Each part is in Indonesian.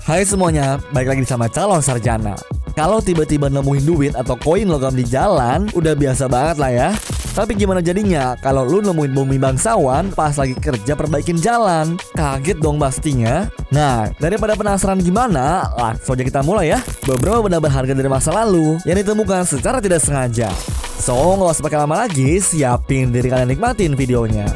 Hai semuanya, balik lagi sama calon sarjana. Kalau tiba-tiba nemuin duit atau koin logam di jalan, udah biasa banget lah ya. Tapi gimana jadinya kalau lu nemuin bumi bangsawan pas lagi kerja perbaikin jalan? Kaget dong pastinya. Nah, daripada penasaran gimana, langsung aja kita mulai ya. Beberapa benda berharga dari masa lalu yang ditemukan secara tidak sengaja. So, nggak usah pakai lama lagi, siapin diri kalian nikmatin videonya.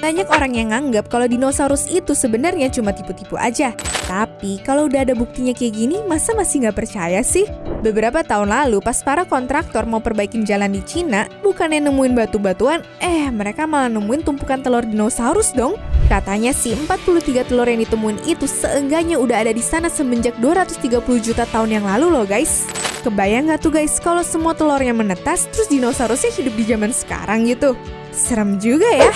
Banyak orang yang nganggap kalau dinosaurus itu sebenarnya cuma tipu-tipu aja. Tapi kalau udah ada buktinya kayak gini, masa masih nggak percaya sih? Beberapa tahun lalu pas para kontraktor mau perbaikin jalan di Cina, bukannya nemuin batu-batuan, mereka malah nemuin tumpukan telur dinosaurus dong. Katanya sih 43 telur yang ditemuin itu seenggaknya udah ada di sana semenjak 230 juta tahun yang lalu loh guys. Kebayang nggak tuh guys kalau semua telurnya menetas terus dinosaurusnya hidup di zaman sekarang gitu? Serem juga ya.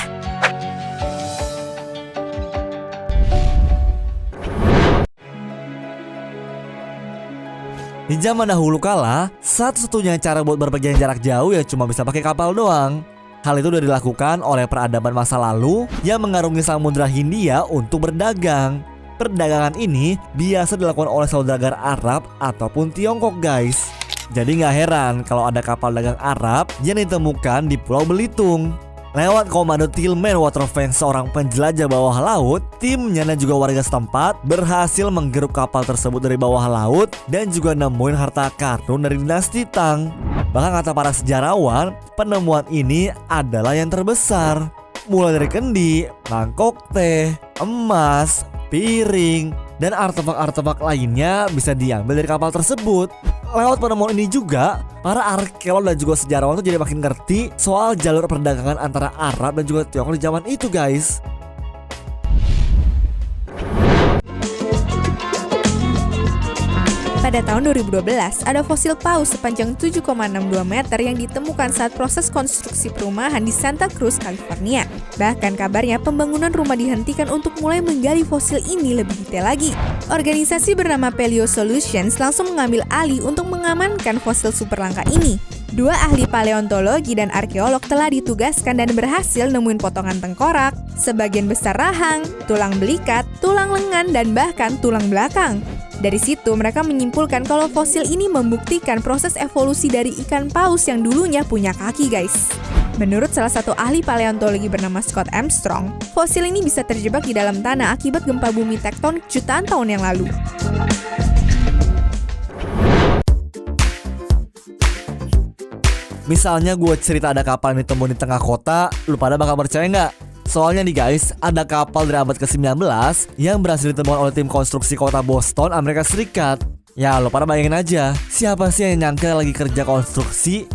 Di zaman dahulu kala, satu-satunya cara buat berpergian jarak jauh ya cuma bisa pakai kapal doang. Hal itu udah dilakukan oleh peradaban masa lalu yang mengarungi Samudra Hindia untuk berdagang. Perdagangan ini biasa dilakukan oleh saudagar Arab ataupun Tiongkok guys. Jadi gak heran kalau ada kapal dagang Arab yang ditemukan di Pulau Belitung. Lewat komando Tillman Waterfang, seorang penjelajah bawah laut, timnya dan juga warga setempat berhasil menggeruk kapal tersebut dari bawah laut dan juga nemuin harta karun dari dinasti Tang. Bahkan kata para sejarawan, penemuan ini adalah yang terbesar. Mulai dari kendi, mangkok teh, emas, piring, dan artefak-artefak lainnya bisa diambil dari kapal tersebut. Lewat penemuan ini juga, para arkeolog dan juga sejarawan tuh jadi makin ngerti soal jalur perdagangan antara Arab dan juga Tiongkok di zaman itu guys. Pada tahun 2012, ada fosil paus sepanjang 7,62 meter yang ditemukan saat proses konstruksi perumahan di Santa Cruz, California. Bahkan kabarnya pembangunan rumah dihentikan untuk mulai menggali fosil ini lebih detail lagi. Organisasi bernama Paleo Solutions langsung mengambil alih untuk mengamankan fosil super langka ini. Dua ahli paleontologi dan arkeolog telah ditugaskan dan berhasil nemuin potongan tengkorak, sebagian besar rahang, tulang belikat, tulang lengan, dan bahkan tulang belakang. Dari situ mereka menyimpulkan kalau fosil ini membuktikan proses evolusi dari ikan paus yang dulunya punya kaki guys. Menurut salah satu ahli paleontologi bernama Scott Armstrong, fosil ini bisa terjebak di dalam tanah akibat gempa bumi tektonik jutaan tahun yang lalu. Misalnya gue cerita ada kapal yang ditemuin di tengah kota, lu pada bakal percaya nggak? Soalnya nih guys, ada kapal dari abad ke-19 yang berhasil ditemukan oleh tim konstruksi kota Boston, Amerika Serikat. Ya lo pada bayangin aja, siapa sih yang nyangka lagi kerja konstruksi,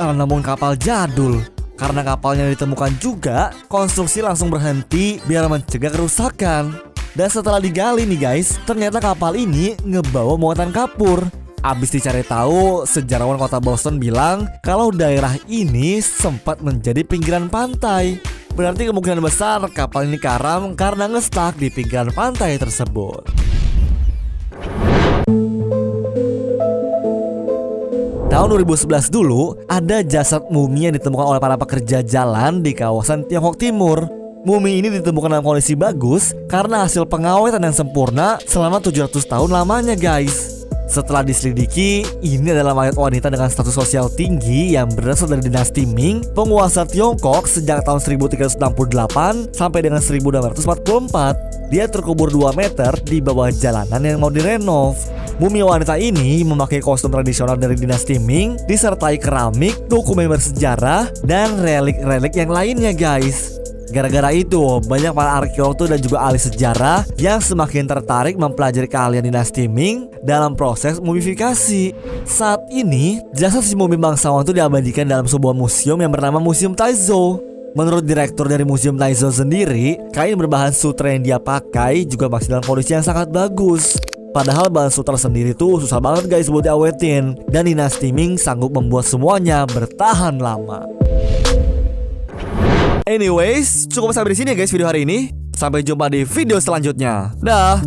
malah nemuin kapal jadul. Karena kapalnya ditemukan juga, konstruksi langsung berhenti biar mencegah kerusakan. Dan setelah digali nih guys, ternyata kapal ini ngebawa muatan kapur. Abis dicari tahu, sejarawan kota Boston bilang kalau daerah ini sempat menjadi pinggiran pantai. Berarti kemungkinan besar kapal ini karam karena ngestak di pinggiran pantai tersebut. Tahun 2011 dulu, ada jasad mumi yang ditemukan oleh para pekerja jalan di kawasan Tiongkok Timur. Mumi ini ditemukan dalam kondisi bagus karena hasil pengawetan yang sempurna selama 700 tahun lamanya guys. Setelah diselidiki, ini adalah mayat wanita dengan status sosial tinggi yang berasal dari dinasti Ming, penguasa Tiongkok sejak tahun 1368 sampai dengan 1944. Dia terkubur 2 meter di bawah jalanan yang mau direnov. Mumi wanita ini memakai kostum tradisional dari dinasti Ming, disertai keramik, dokumen bersejarah, dan relik-relik yang lainnya guys. Gara-gara itu, banyak para arkeolog dan juga ahli sejarah yang semakin tertarik mempelajari keahlian dinasti Ming dalam proses mumifikasi. Saat ini, jasad si mumi bangsawan itu diabadikan dalam sebuah museum yang bernama Museum Taizhou. Menurut direktur dari Museum Taizhou sendiri, kain berbahan sutra yang dia pakai juga masih dalam kondisi yang sangat bagus. Padahal bahan sutra sendiri tuh susah banget guys buat diawetin, dan dinasti Ming sanggup membuat semuanya bertahan lama. Anyways, cukup sampai di sini ya guys video hari ini. Sampai jumpa di video selanjutnya. Dah.